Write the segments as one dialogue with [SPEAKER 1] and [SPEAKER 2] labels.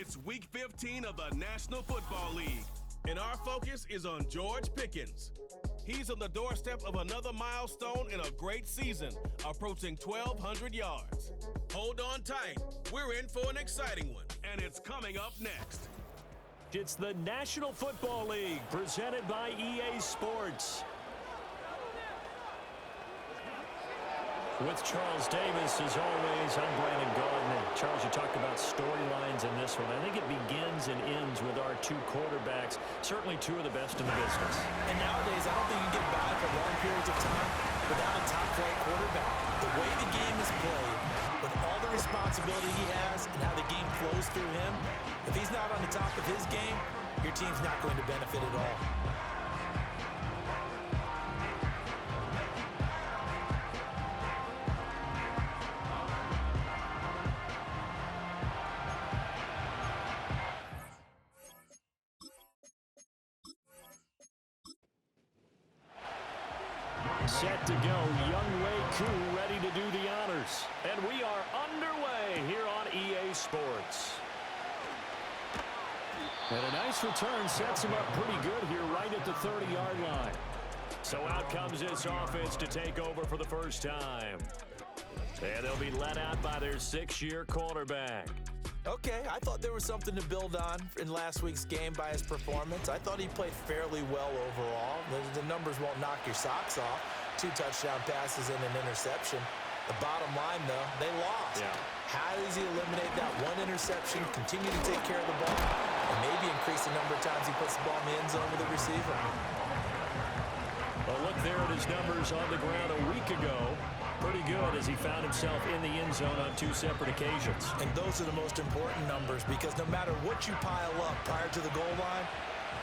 [SPEAKER 1] It's Week 15 of the National Football League, and our focus is on George Pickens. He's on the doorstep of another milestone in a great season, approaching 1,200 yards. Hold on tight. We're in for an exciting one, and it's coming up next.
[SPEAKER 2] It's the National Football League, presented by EA Sports. With Charles Davis, as always, I'm Brandon Gardner. Charles, you talked about storylines in this one. I think it begins and ends with our two quarterbacks, certainly two of the best in the business.
[SPEAKER 3] And nowadays, I don't think you can get by for long periods of time without a top-flight quarterback. The way the game is played, with all the responsibility he has and how the game flows through him, if he's not on the top of his game, your team's not going to benefit at all.
[SPEAKER 2] Set to go, Young Wei Koo ready to do the honors. And we are underway here on EA Sports. And a nice return sets him up pretty good here right at the 30-yard line. So out comes this offense to take over for the first time. And they'll be let out by their 6-year quarterback.
[SPEAKER 3] Okay, I thought there was something to build on in last week's game by his performance. I thought he played fairly well overall. The numbers won't knock your socks off. 2 touchdown passes and an interception. The bottom line, though, they lost.
[SPEAKER 2] Yeah.
[SPEAKER 3] How does he eliminate that one interception, continue to take care of the ball, and maybe increase the number of times he puts the ball in the end zone with the receiver?
[SPEAKER 2] Well, look there at his numbers on the ground a week ago. Pretty good as he found himself in the end zone on 2 separate occasions.
[SPEAKER 3] And those are the most important numbers because no matter what you pile up prior to the goal line,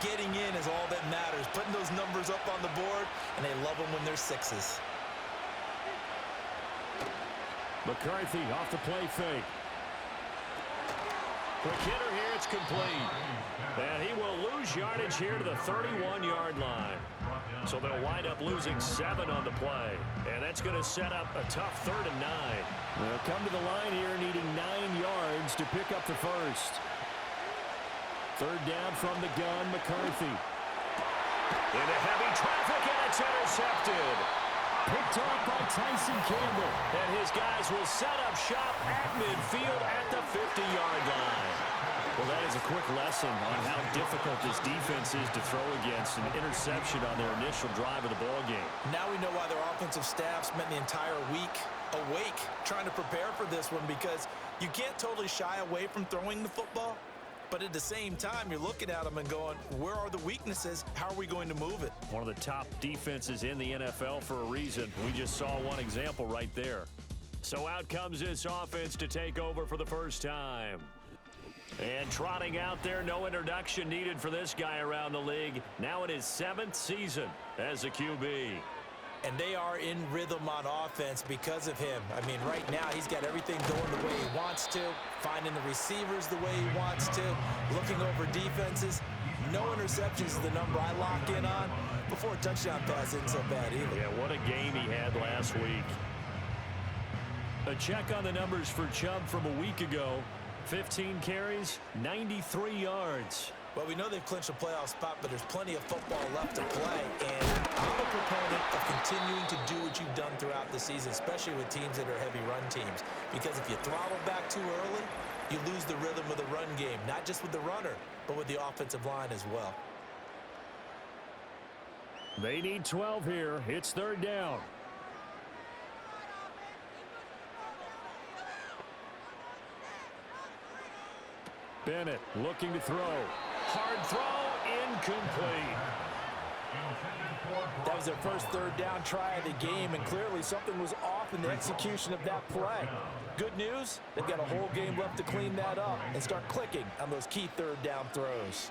[SPEAKER 3] getting in is all that matters. Putting those numbers up on the board, and they love them when they're 6s.
[SPEAKER 2] McCarthy off the play fake. Quick hitter here, it's complete. And he will lose yardage here to the 31-yard line. So they'll wind up losing 7 on the play. And that's going to set up a tough 3rd and 9. They'll come to the line here needing 9 yards to pick up the first. 3rd down from the gun, McCarthy. Into heavy traffic, and it's intercepted. Picked off by Tyson Campbell. And his guys will set up shop at midfield at the 50-yard line. Well, that is a quick lesson on how difficult this defense is to throw against an interception on their initial drive of the ballgame.
[SPEAKER 3] Now we know why their offensive staff spent the entire week awake trying to prepare for this one, because you can't totally shy away from throwing the football. But at the same time, you're looking at them and going, where are the weaknesses? How are we going to move it?
[SPEAKER 2] One of the top defenses in the NFL for a reason. We just saw one example right there. So out comes this offense to take over for the first time. And trotting out there, no introduction needed for this guy around the league. Now in his 7th season as a QB.
[SPEAKER 3] And they are in rhythm on offense because of him. I mean, right now, he's got everything going the way he wants to, finding the receivers the way he wants to, looking over defenses. No interceptions is the number I lock in on. Before a touchdown pass isn't so bad either.
[SPEAKER 2] Yeah, what a game he had last week. A check on the numbers for Chubb from a week ago. 15 carries, 93 yards.
[SPEAKER 3] Well, we know they've clinched a playoff spot, but there's plenty of football left to play. And I'm a proponent of continuing to do what you've done throughout the season, especially with teams that are heavy run teams. Because if you throttle back too early, you lose the rhythm of the run game, not just with the runner, but with the offensive line as well.
[SPEAKER 2] They need 12 here. It's 3rd down. Bennett looking to throw. Hard throw, incomplete.
[SPEAKER 3] That was their first 3rd down try of the game, and clearly something was off in the execution of that play. Good news, they've got a whole game left to clean that up and start clicking on those key 3rd down throws.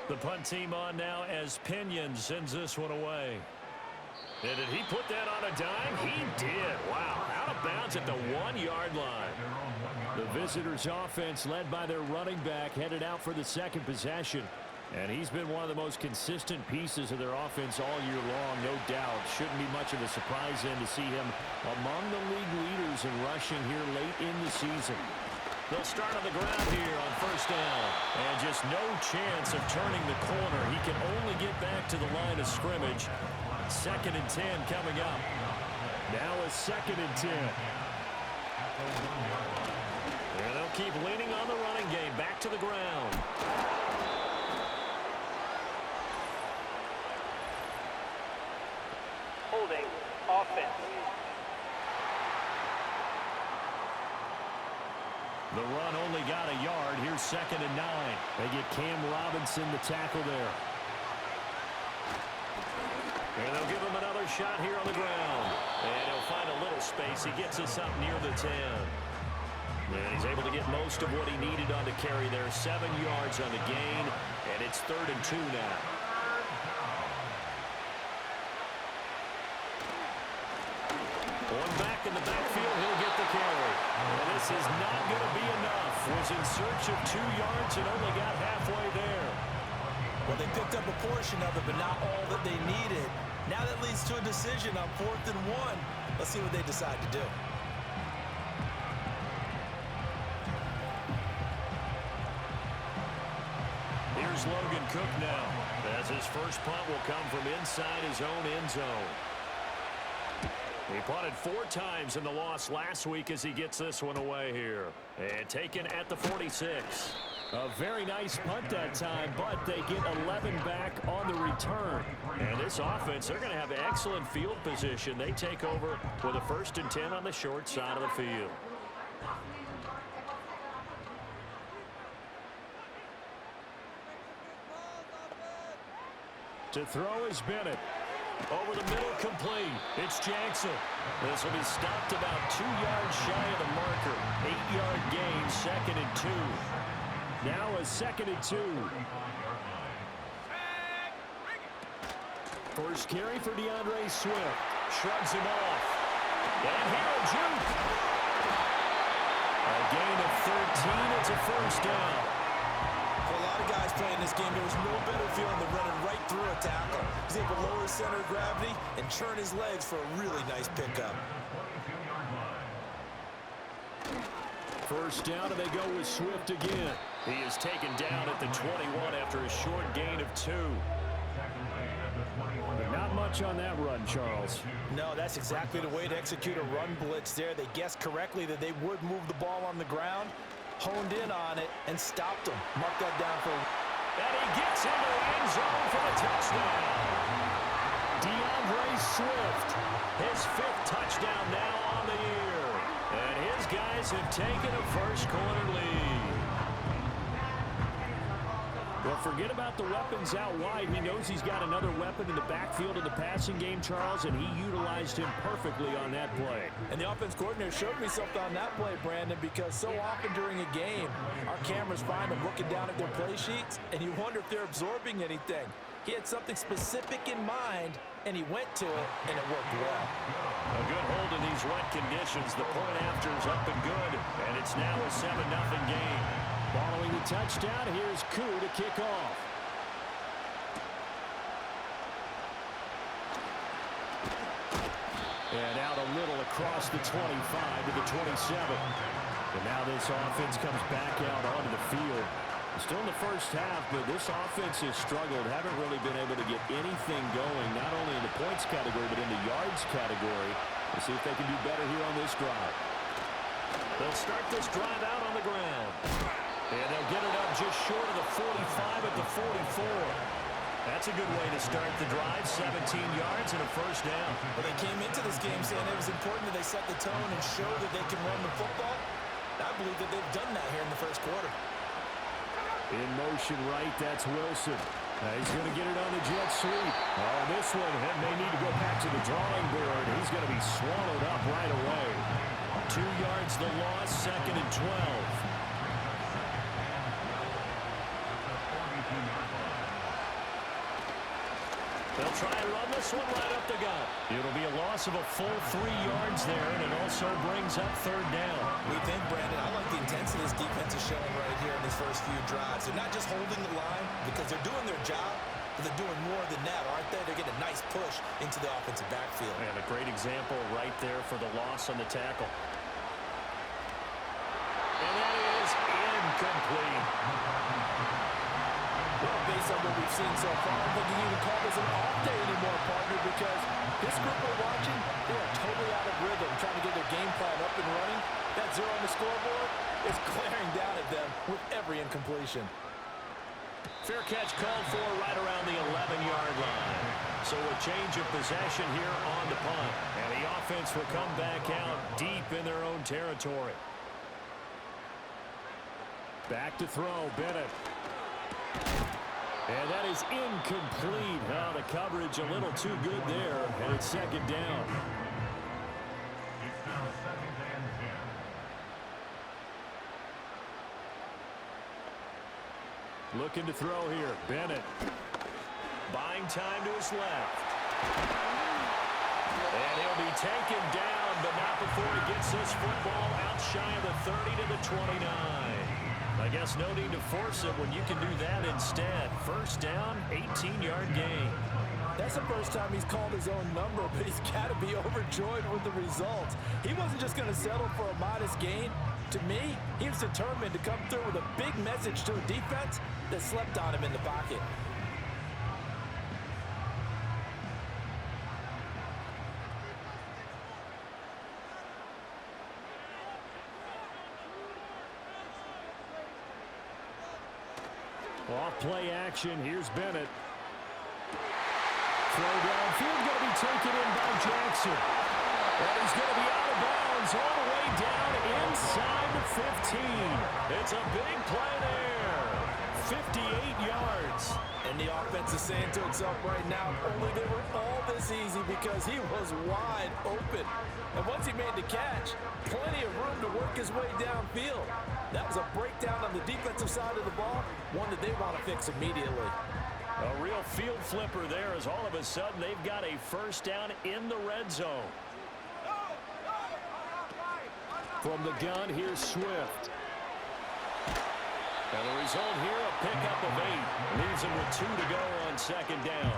[SPEAKER 2] The punt team on now as Pinion sends this one away. And did he put that on a dime? He did. Wow. Out of bounds at the 1-yard line. The visitors' offense, led by their running back, headed out for the 2nd possession. And he's been one of the most consistent pieces of their offense all year long, no doubt. Shouldn't be much of a surprise then to see him among the league leaders in rushing here late in the season. They'll start on the ground here on 1st down. has no chance of turning the corner. He can only get back to the line of scrimmage. 2nd and 10 coming up. Now a 2nd and 10. And they'll keep leaning on the running game. Back to the ground.
[SPEAKER 4] Holding offense.
[SPEAKER 2] The run only got a yard. Here's 2nd and 9. They get Cam Robinson the tackle there. And they'll give him another shot here on the ground. And he'll find a little space. He gets us up near the 10. And he's able to get most of what he needed on the carry there. 7 yards on the gain. And it's 3rd and 2 now. One back in the backfield, he'll get the carry. And this is not going to be enough. Was in search of 2 yards and only got halfway there.
[SPEAKER 3] Well, they picked up a portion of it, but not all that they needed. Now that leads to a decision on 4th and 1. Let's see what they decide to do.
[SPEAKER 2] Here's Logan Cook now, as his first punt will come from inside his own end zone. He punted 4 times in the loss last week as he gets this one away here. And taken at the 46. A very nice punt that time, but they get 11 back on the return. And this offense, they're going to have excellent field position. They take over with a 1st and 10 on the short side of the field. To throw is Bennett. Over the middle, complete. It's Jackson. This will be stopped about 2 yards shy of the marker. 8-yard gain, 2nd and 2. Now a 2nd and 2. First carry for DeAndre Swift. Shrugs him off. And here a juke. A gain of 13. It's a 1st down.
[SPEAKER 3] For a lot of guys playing this game, there was no better feeling than running right through a tackle. He's able to lower his center of gravity and churn his legs for a really nice pickup.
[SPEAKER 2] First down, and they go with Swift again. He is taken down at the 21 after a short gain of 2. Not much on that run, Charles.
[SPEAKER 3] No, that's exactly the way to execute a run blitz there. They guessed correctly that they would move the ball on the ground, honed in on it, and stopped him. Mark that down for him.
[SPEAKER 2] And he gets into the end zone for the touchdown. DeAndre Swift, his 5th touchdown now on the year. And his guys have taken a first-quarter lead. Well, forget about the weapons out wide. He knows he's got another weapon in the backfield in the passing game, Charles, and he utilized him perfectly on that play.
[SPEAKER 3] And the offense coordinator showed me something on that play, Brandon, because so often during a game, our cameras find them looking down at their play sheets, and you wonder if they're absorbing anything. He had something specific in mind, and he went to it, and it worked well.
[SPEAKER 2] A good hold in these wet conditions. The point after is up and good, and it's now a 7-0 game. Following the touchdown, here's Koo to kick off. And out a little across the 25 to the 27. And now this offense comes back out onto the field. Still in the first half, but this offense has struggled. Haven't really been able to get anything going, not only in the points category, but in the yards category. We'll see if they can do better here on this drive. They'll start this drive out on the ground. And they'll get it up just short of the 45 at the 44. That's a good way to start the drive. 17 yards and a first down.
[SPEAKER 3] Well, they came into this game saying it was important that they set the tone and show that they can run the football. I believe that they've done that here in the first quarter.
[SPEAKER 2] In motion right, that's Wilson. He's going to get it on the jet sweep. Oh, this one may need to go back to the drawing board. He's going to be swallowed up right away. 2 yards the loss, 2nd and 12. They'll try and run this one right up the gut. It'll be a loss of a full 3 yards there, and it also brings up 3rd down.
[SPEAKER 3] We think, Brandon, I like the intensity this defense is showing right here in these first few drives. They're not just holding the line because they're doing their job, but they're doing more than that, aren't they? They're getting a nice push into the offensive backfield.
[SPEAKER 2] And a great example right there for the loss on the tackle. And that is incomplete.
[SPEAKER 3] what we've seen so far. I don't think you can even call this an off day anymore, partner, because this group we're watching, they are totally out of rhythm, trying to get their game plan up and running. That 0 on the scoreboard is glaring down at them with every incompletion.
[SPEAKER 2] Fair catch called for right around the 11-yard line. So a change of possession here on the punt. And the offense will come back out deep in their own territory. Back to throw, Bennett. And that is incomplete. Oh, the coverage a little too good there, and it's second down. Looking to throw here, Bennett. Buying time to his left. And he'll be taken down, but not before he gets this football out shy of the 30 to the 29. I guess no need to force it when you can do that instead. First down, 18-yard gain.
[SPEAKER 3] That's the first time he's called his own number, but he's got to be overjoyed with the results. He wasn't just going to settle for a modest gain. To me, he was determined to come through with a big message to a defense that slept on him in the pocket.
[SPEAKER 2] Off play action. Here's Bennett. Throw downfield going to be taken in by Jackson. And he's going to be out of bounds all the way down inside the 15. It's a big play there. 58 yards.
[SPEAKER 3] And the offense is saying to itself right now, only they were all this easy because he was wide open. And once he made the catch, plenty of room to work his way downfield. That was a breakdown on the defensive side of the ball, one that they want to fix immediately.
[SPEAKER 2] A real field flipper there as all of a sudden they've got a first down in the red zone. From the gun, here's Swift. And the result here, a pickup of 8. Leaves him with 2 to go on second down.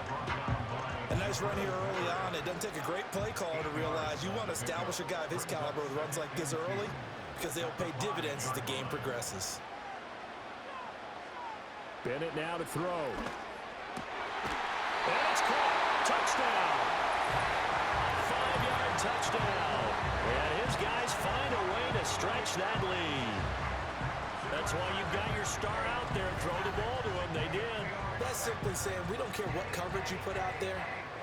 [SPEAKER 3] A nice run here early on. It doesn't take a great play caller to realize you want to establish a guy of his caliber with runs like this early because they'll pay dividends as the game progresses.
[SPEAKER 2] Bennett now to throw. And it's caught. Touchdown. 5-yard touchdown. And his guys find a way to stretch that lead. That's why you've got your star out there. Throw the ball to him. They did.
[SPEAKER 3] That's simply saying we don't care what coverage you put out there.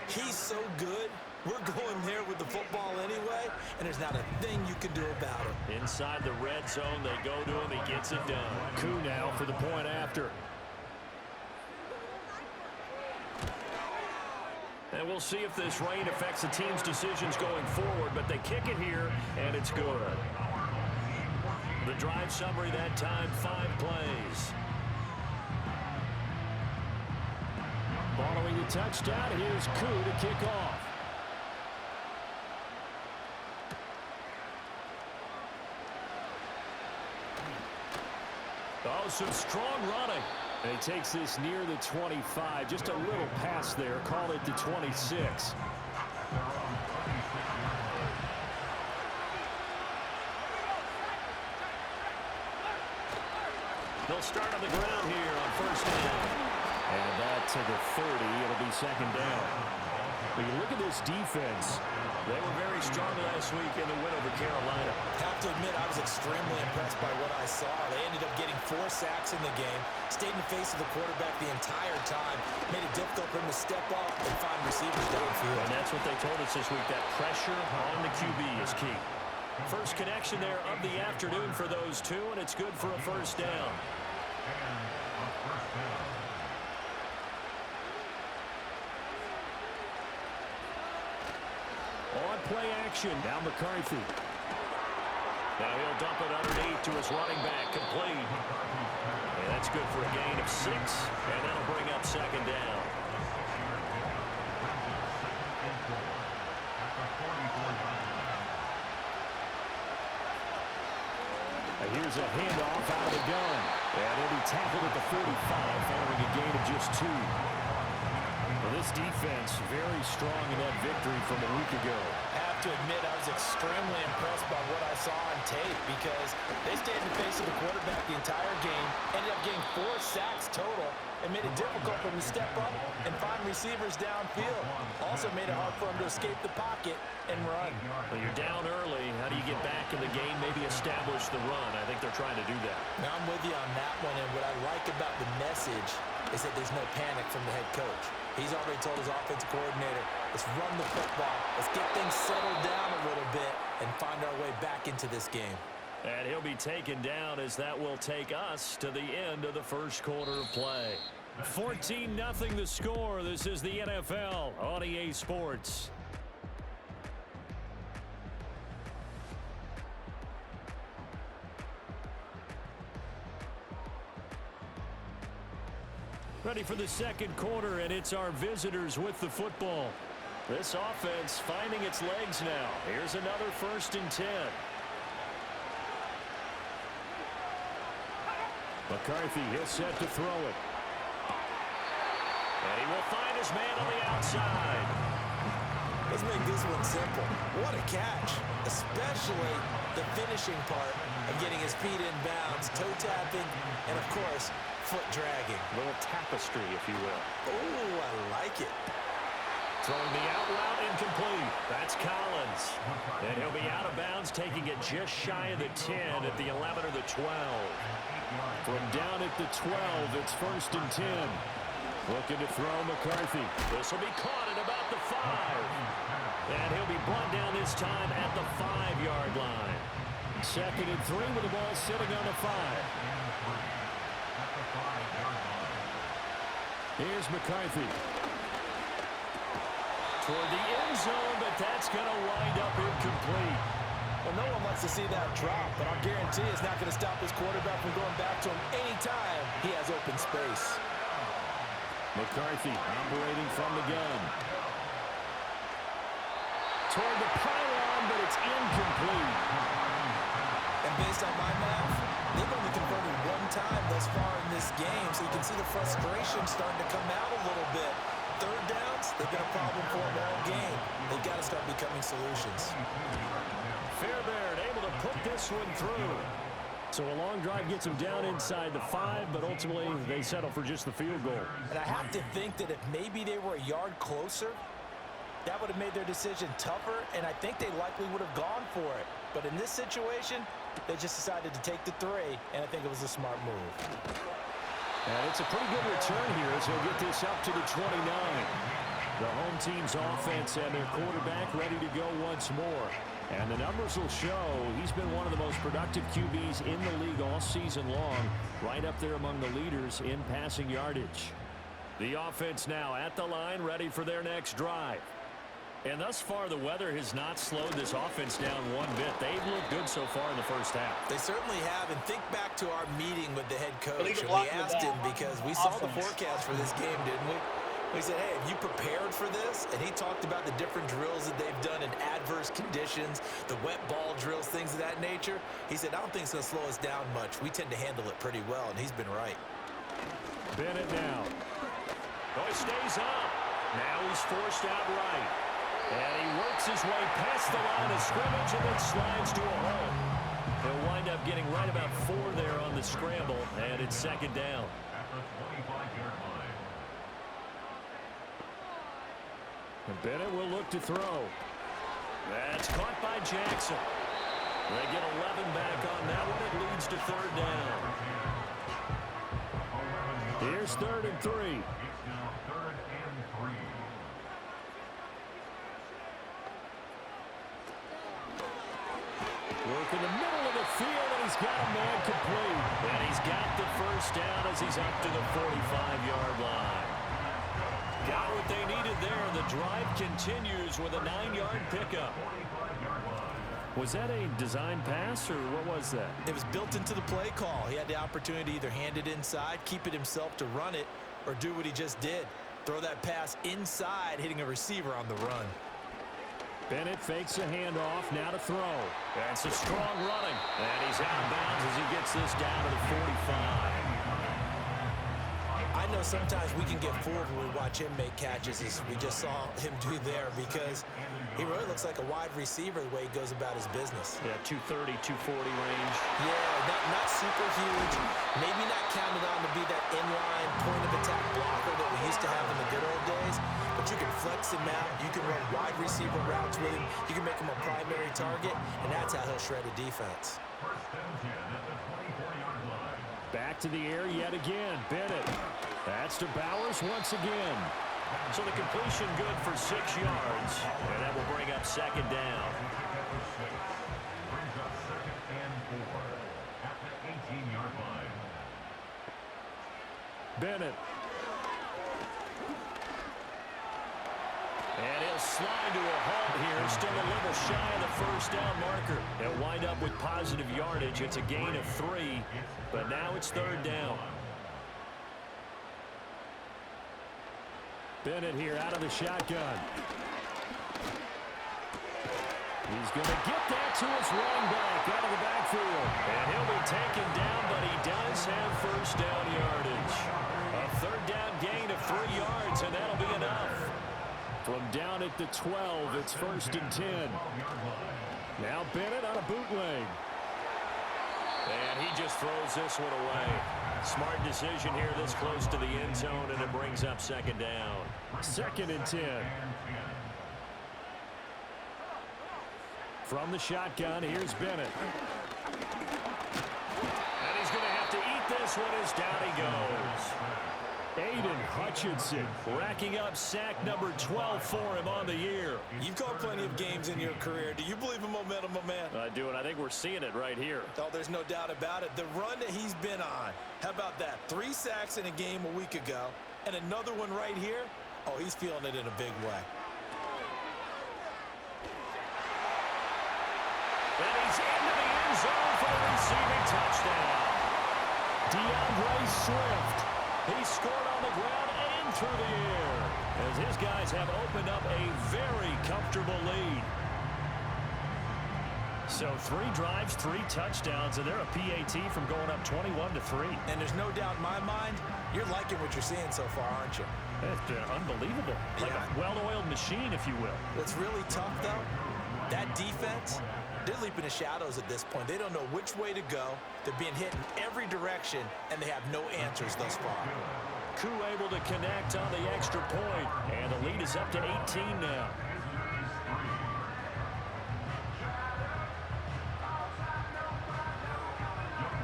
[SPEAKER 3] He's so good. We're going there with the football anyway, and there's not a thing you can do about it.
[SPEAKER 2] Inside the red zone, they go to him. He gets it done. Koo now for the point after. And we'll see if this rain affects the team's decisions going forward, but they kick it here, and it's good. The drive summary that time, 5 plays. Following the touchdown, here's Koo to kick off. Oh, some strong running. And he takes this near the 25. Just a little pass there. Call it the 26. They'll start on the ground here on first down. And that to the 30. It'll be second down. When you look at this defense, they were very strong last week in the win over Carolina.
[SPEAKER 3] Have to admit, I was extremely impressed by what I saw. They ended up getting 4 sacks in the game, stayed in the face of the quarterback the entire time, made it difficult for him to step up and find receivers downfield.
[SPEAKER 2] And that's what they told us this week, that pressure on the QB is key. First connection there of the afternoon for those two, and it's good for a first down. On play action, now McCarthy. Now he'll dump it underneath to his running back, complete. And that's good for a gain of 6, and that'll bring up second down. Here's a handoff out of the gun. And he'll be tackled at the 45 following a gain of just 2. Well, this defense very strong in that victory from a week ago.
[SPEAKER 3] Have have to admit I was extremely impressed by what I saw on tape because they stayed in the face of the quarterback the entire game, ended up getting 4 sacks total, and made it difficult for him to step up and find receivers downfield. Also made it hard for him to escape the pocket and run.
[SPEAKER 2] Well, you're down early. How do you get back in the game, maybe establish the run? I think they're trying to do that.
[SPEAKER 3] Now, I'm with you on that one, and what I like about the message is that there's no panic from the head coach. He's already told his offensive coordinator, let's run the football, let's get things settled down a little bit and find our way back into this game.
[SPEAKER 2] And he'll be taken down as that will take us to the end of the first quarter of play. 14-0 the score. This is the NFL on EA Sports. Ready for the second quarter, and it's our visitors with the football. This offense finding its legs now. Here's another 1st and 10. McCarthy, he'll set to throw it. And he will find his man on the outside.
[SPEAKER 3] Let's make this one simple. What a catch, especially the finishing part of getting his feet in bounds, toe tapping, and of course, foot dragging.
[SPEAKER 2] A little tapestry, if you will.
[SPEAKER 3] Oh, I like it.
[SPEAKER 2] Throwing the out route incomplete. That's Collins. And he'll be out of bounds, taking it just shy of the 10 at the 11 or the 12. From down at the 12, it's 1st and 10. Looking to throw McCarthy. This will be caught at about the 5. And he'll be brought down this time at the 5-yard line. 2nd and 3 with the ball sitting on the 5. Here's McCarthy. Toward the end zone, but that's going to wind up incomplete.
[SPEAKER 3] Well, no one wants to see that drop, but I'll guarantee it's not going to stop his quarterback from going back to him anytime he has open space.
[SPEAKER 2] McCarthy operating from the gun. Toward the pylon, but it's incomplete.
[SPEAKER 3] And based on my math, they've only converted 1 time thus far in this game, so you can see the frustration starting to come out a little bit. 3rd downs, they've been a problem for them all game. They've got to start becoming solutions.
[SPEAKER 2] Fairbairn able to put this one through. So a long drive gets them down inside the 5, but ultimately they settle for just the field goal.
[SPEAKER 3] And I have to think that if maybe they were a yard closer, that would have made their decision tougher, and I think they likely would have gone for it. But in this situation, they just decided to take the 3, and I think it was a smart move.
[SPEAKER 2] And it's a pretty good return here as he'll get this up to the 29. The home team's offense and their quarterback ready to go once more. And the numbers will show he's been one of the most productive QBs in the league all season long, right up there among the leaders in passing yardage. The offense now at the line, ready for their next drive. And thus far, the weather has not slowed this offense down one bit. They've looked good so far in the first half.
[SPEAKER 3] They certainly have. And think back to our meeting with the head coach. And we asked him because we saw the forecast for this game, didn't we? We said, hey, have you prepared for this? And he talked about the different drills that they've done in adverse conditions, the wet ball drills, things of that nature. He said, I don't think it's going to slow us down much. We tend to handle it pretty well, and he's been right.
[SPEAKER 2] Bennett now. Oh, he stays up. Now he's forced out right. And he works his way past the line of scrimmage and then slides to a hole. He'll wind up getting right about 4 there on the scramble, and it's 2nd down. And Bennett will look to throw. That's caught by Jackson. They get 11 back on that one. It leads to 3rd down. Here's 3rd and 3. Work in the middle of the field, and he's got a man complete. And he's got the 1st down as he's up to the 45-yard line. Got what they needed there. The drive continues with a 9-yard pickup. Was that a design pass, or what was that?
[SPEAKER 3] It was built into the play call. He had the opportunity to either hand it inside, keep it himself to run it, or do what he just did. Throw that pass inside, hitting a receiver on the run.
[SPEAKER 2] Bennett fakes a handoff, now to throw. That's a strong running. And he's out of bounds as he gets this down to the 45.
[SPEAKER 3] I know sometimes we can get fooled when we watch him make catches, as we just saw him do there, because He really looks like a wide receiver the way he goes about his business.
[SPEAKER 2] Yeah, 230, 240 range.
[SPEAKER 3] Yeah, not super huge. Maybe not counted on to be that inline point-of-attack blocker that we used to have in the good old days. But you can flex him out. You can run wide receiver routes with him. You can make him a primary target, and that's how he'll shred a defense.
[SPEAKER 2] Back to the air yet again. Bennett. That's to Bowers once again. So the completion good for 6 yards. And that will bring up second down.
[SPEAKER 5] Brings up 2nd and 4 at the 18-yard line.
[SPEAKER 2] Bennett. And he'll slide to a halt here. Still a little shy of the first down marker. They'll wind up with positive yardage. It's a gain of 3. But now it's 3rd down. Bennett here out of the shotgun. He's going to get that to his running back out of the backfield. And he'll be taken down, but he does have first down yardage. A 3rd down gain of 3 yards, and that'll be enough. From down at the 12, it's 1st and 10. Now Bennett on a bootleg. And he just throws this one away. Smart decision here this close to the end zone, and it brings up 2nd down. 2nd and 10. From the shotgun, here's Bennett. And he's going to have to eat this one as down he goes. Aiden Hutchinson racking up sack number 12 for him on the year.
[SPEAKER 3] You've called plenty of games in your career. Do you believe in momentum, my man?
[SPEAKER 2] I do, and I think we're seeing it right here.
[SPEAKER 3] Oh, there's no doubt about it. The run that he's been on, how about that? 3 sacks in a game a week ago, and another one right here. Oh, he's feeling it in a big way.
[SPEAKER 2] And he's into the end zone for the receiving touchdown. DeAndre Swift. He scored on the ground and through the air as his guys have opened up a very comfortable lead. So 3 drives, 3 touchdowns, and they're a PAT from going up 21-3.
[SPEAKER 3] And there's no doubt in my mind, you're liking what you're seeing so far, aren't you?
[SPEAKER 2] It's been unbelievable. Like a well-oiled machine, if you will.
[SPEAKER 3] What's really tough, though, that defense, they're leaping the shadows at this point. They don't know which way to go. They're being hit in every direction, and they have no answers thus far.
[SPEAKER 2] Koo able to connect on the extra point, and the lead is up to 18 now.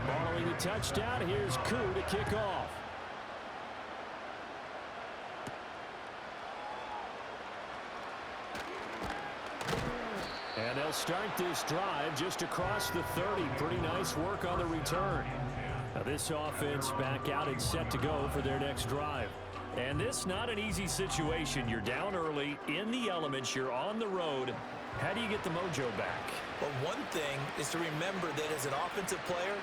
[SPEAKER 2] Following the touchdown, here's Koo to kick off. And they'll start this drive just across the 30. Pretty nice work on the return. Now this offense back out and set to go for their next drive. And this not an easy situation. You're down early, in the elements, you're on the road. How do you get the mojo back?
[SPEAKER 3] Well, one thing is to remember that as an offensive player,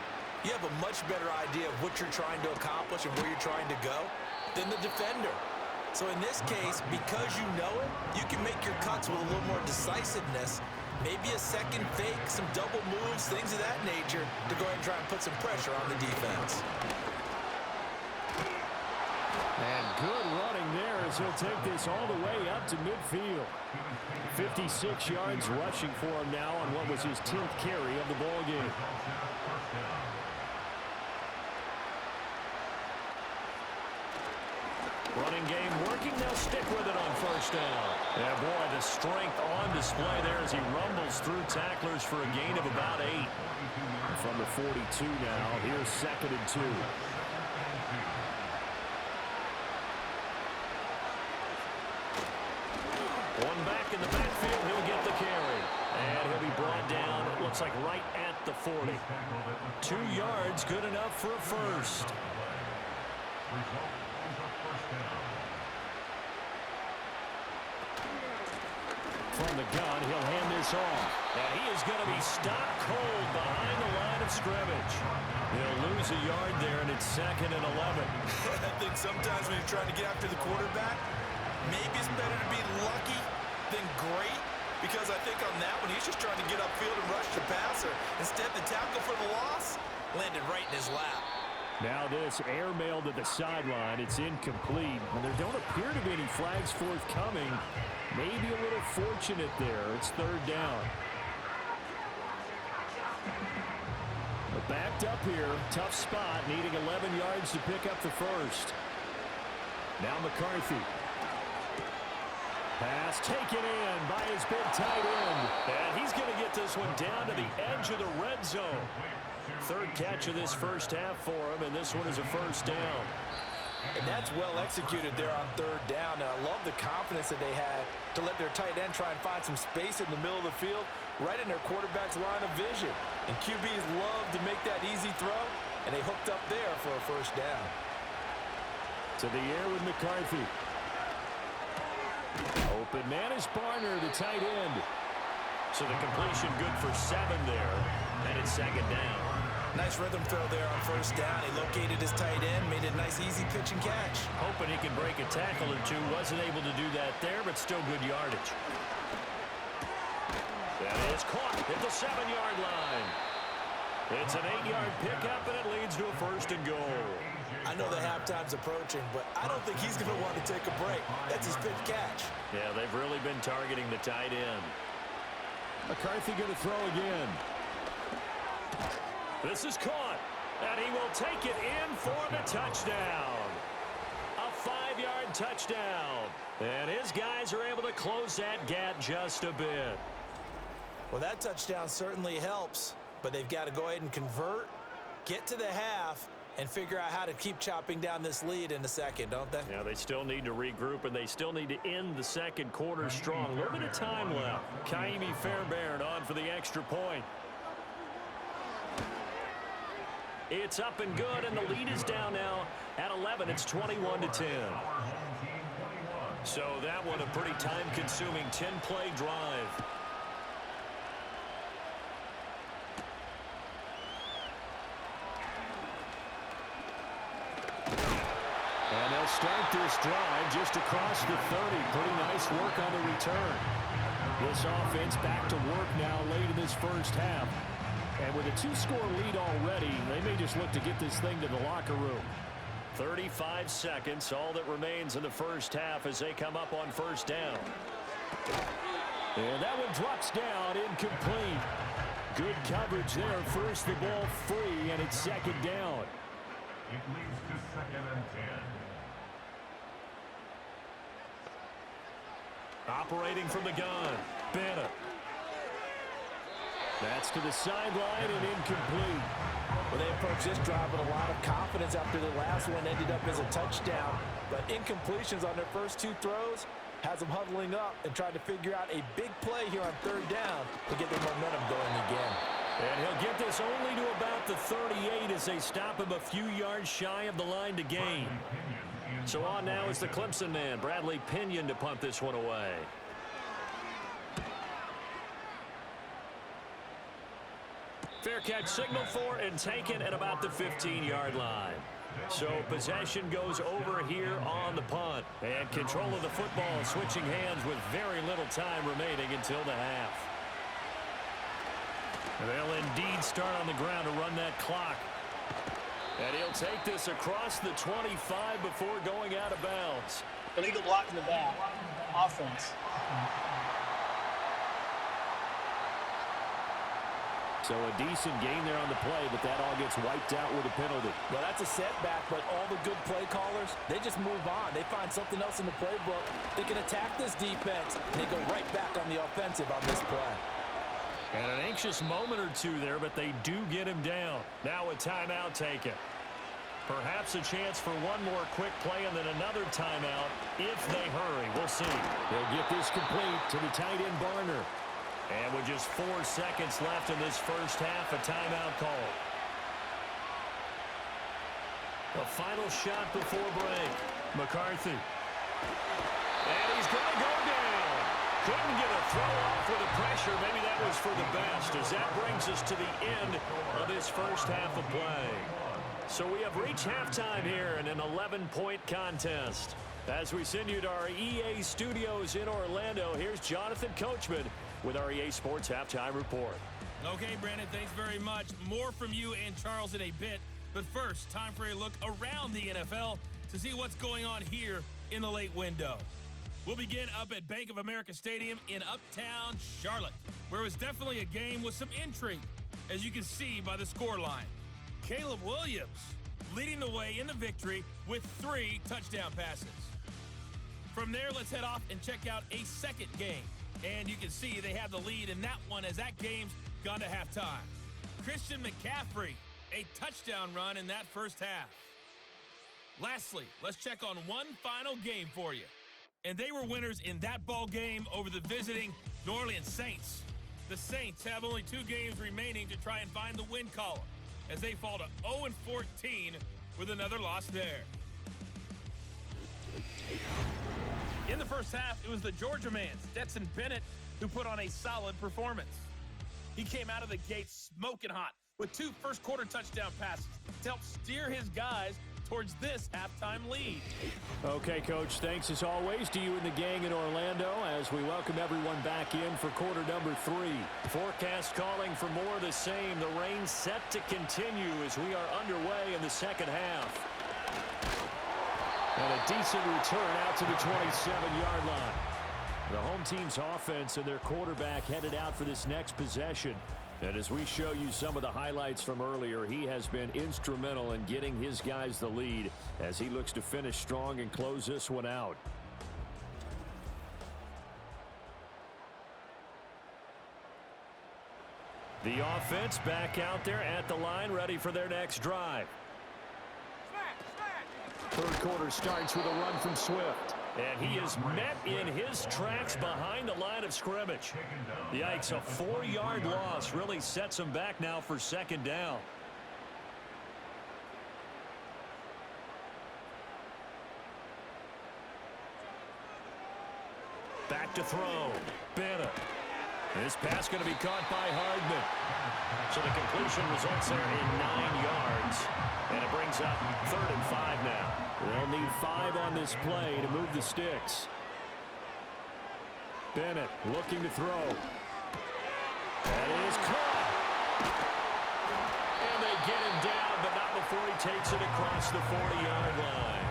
[SPEAKER 3] you have a much better idea of what you're trying to accomplish and where you're trying to go than the defender. So in this case, because you know it, you can make your cuts with a little more decisiveness. Maybe a second fake, some double moves, things of that nature to go ahead and try and put some pressure on the defense.
[SPEAKER 2] And good running there as he'll take this all the way up to midfield. 56 yards rushing for him now on what was his 10th carry of the ball game. Running game working. They'll stick with it on first down. Yeah, boy, the strength on display there as he rumbles through tacklers for a gain of about 8. From the 42 now, here's 2nd and 2. One back in the backfield, he'll get the carry. And he'll be brought down, it looks like right at the 40. 2 yards, good enough for a first. From the gun, he'll hand this off. And he is going to be stopped cold behind the line of scrimmage. He'll lose a yard there, and it's 2nd and 11.
[SPEAKER 3] I think sometimes when you're trying to get after the quarterback, maybe it's better to be lucky than great, because I think on that one, he's just trying to get upfield and rush the passer. Instead, the tackle for the loss landed right in his lap.
[SPEAKER 2] Now this airmail to the sideline. It's incomplete. And there don't appear to be any flags forthcoming. Maybe a little fortunate there. It's third down. But backed up here. Tough spot. Needing 11 yards to pick up the first. Now McCarthy. Pass taken in by his big tight end. And he's going to get this one down to the edge of the red zone. Third catch of this first half for him, and this one is a first down.
[SPEAKER 3] And that's well executed there on third down. And I love the confidence that they had to let their tight end try and find some space in the middle of the field, right in their quarterback's line of vision. And QBs love to make that easy throw, and they hooked up there for a first down.
[SPEAKER 2] To the air with McCarthy. Open man is Barner, the tight end. So the completion good for 7 there, and it's second down.
[SPEAKER 3] Nice rhythm throw there on first down. He located his tight end, made a nice easy pitch and catch.
[SPEAKER 2] Hoping he can break a tackle or two. Wasn't able to do that there, but still good yardage. That is caught at the 7-yard line. It's an 8-yard pickup, and it leads to a first and goal.
[SPEAKER 3] I know the halftime's approaching, but I don't think he's going to want to take a break. That's his pitch catch.
[SPEAKER 2] Yeah, they've really been targeting the tight end. McCarthy going to throw again. This is caught, and he will take it in for the touchdown. A 5-yard touchdown, and his guys are able to close that gap just a bit.
[SPEAKER 3] Well, that touchdown certainly helps, but they've got to go ahead and convert, get to the half, and figure out how to keep chopping down this lead in the second, don't they?
[SPEAKER 2] Yeah, they still need to regroup, and they still need to end the second quarter strong. A little bit of time left. Kaimi Fairbairn on for the extra point. It's up and good, and the lead is down now at 11. It's 21-10. So that one a pretty time-consuming 10-play drive. And they'll start this drive just across the 30. Pretty nice work on the return. This offense back to work now late in this first half. And with a 2-score lead already, they may just look to get this thing to the locker room. 35 seconds, all that remains in the first half as they come up on first down. And that one drops down, incomplete. Good coverage there, forced the ball free, and it's second down.
[SPEAKER 5] It leads to second and 10.
[SPEAKER 2] Operating from the gun, Bennett. That's to the sideline and incomplete.
[SPEAKER 3] Well, they approached this drive with a lot of confidence after the last one ended up as a touchdown. But incompletions on their first 2 throws has them huddling up and trying to figure out a big play here on third down to get their momentum going again.
[SPEAKER 2] And he'll get this only to about the 38 as they stop him a few yards shy of the line to gain. So on now is the Clemson man, Bradley Pinion, to punt this one away. Fair catch signaled for and taken at about the 15-yard line. So possession goes over here on the punt. And control of the football switching hands with very little time remaining until the half. They'll indeed start on the ground to run that clock. And he'll take this across the 25 before going out of bounds.
[SPEAKER 4] Illegal block in the back. Offense.
[SPEAKER 2] So a decent gain there on the play, but that all gets wiped out with a penalty.
[SPEAKER 3] Well, that's a setback, but all the good play callers, they just move on. They find something else in the playbook. They can attack this defense, and they go right back on the offensive on this play.
[SPEAKER 2] And an anxious moment or two there, but they do get him down. Now a timeout taken. Perhaps a chance for one more quick play and then another timeout if they hurry. We'll see. They'll get this complete to the tight end Barner. And with just 4 seconds left in this first half, a timeout call. The final shot before break. McCarthy. And he's going to go down. Couldn't get a throw off with the pressure. Maybe that was for the best, as that brings us to the end of this first half of play. So we have reached halftime here in an 11-point contest. As we send you to our EA studios in Orlando, here's Jonathan Coachman with our EA Sports Halftime Report.
[SPEAKER 1] Okay, Brandon, thanks very much. More from you and Charles in a bit.
[SPEAKER 6] But first, time for a look around the NFL to see what's going on here in the late window. We'll begin up at Bank of America Stadium in Uptown Charlotte, where it was definitely a game with some intrigue, as you can see by the scoreline. Caleb Williams leading the way in the victory with 3 touchdown passes. From there, let's head off and check out a second game. And you can see they have the lead in that one as that game's gone to halftime. Christian McCaffrey, a touchdown run in that first half. Lastly, let's check on one final game for you. And they were winners in that ball game over the visiting New Orleans Saints. The Saints have only 2 games remaining to try and find the win column as they fall to 0-14 with another loss there. In the first half, it was the Georgia man, Stetson Bennett, who put on a solid performance. He came out of the gate smoking hot with 2 first-quarter touchdown passes to help steer his guys towards this halftime lead.
[SPEAKER 2] Okay, Coach, thanks as always to you and the gang in Orlando as we welcome everyone back in for quarter number 3. Forecast calling for more of the same. The rain set to continue as we are underway in the second half. And a decent return out to the 27-yard line. The home team's offense and their quarterback headed out for this next possession. And as we show you some of the highlights from earlier, he has been instrumental in getting his guys the lead as he looks to finish strong and close this one out. The offense back out there at the line, ready for their next drive. Third quarter starts with a run from Swift. And he is met in his tracks behind the line of scrimmage. Yikes, a 4-yard loss really sets him back now for second down. Back to throw. Bennett. This pass going to be caught by Hardman. So the completion results there in 9 yards. And it brings up 3rd and 5 now. They'll need 5 on this play to move the sticks. Bennett looking to throw. That is caught. And they get him down, but not before he takes it across the 40-yard line.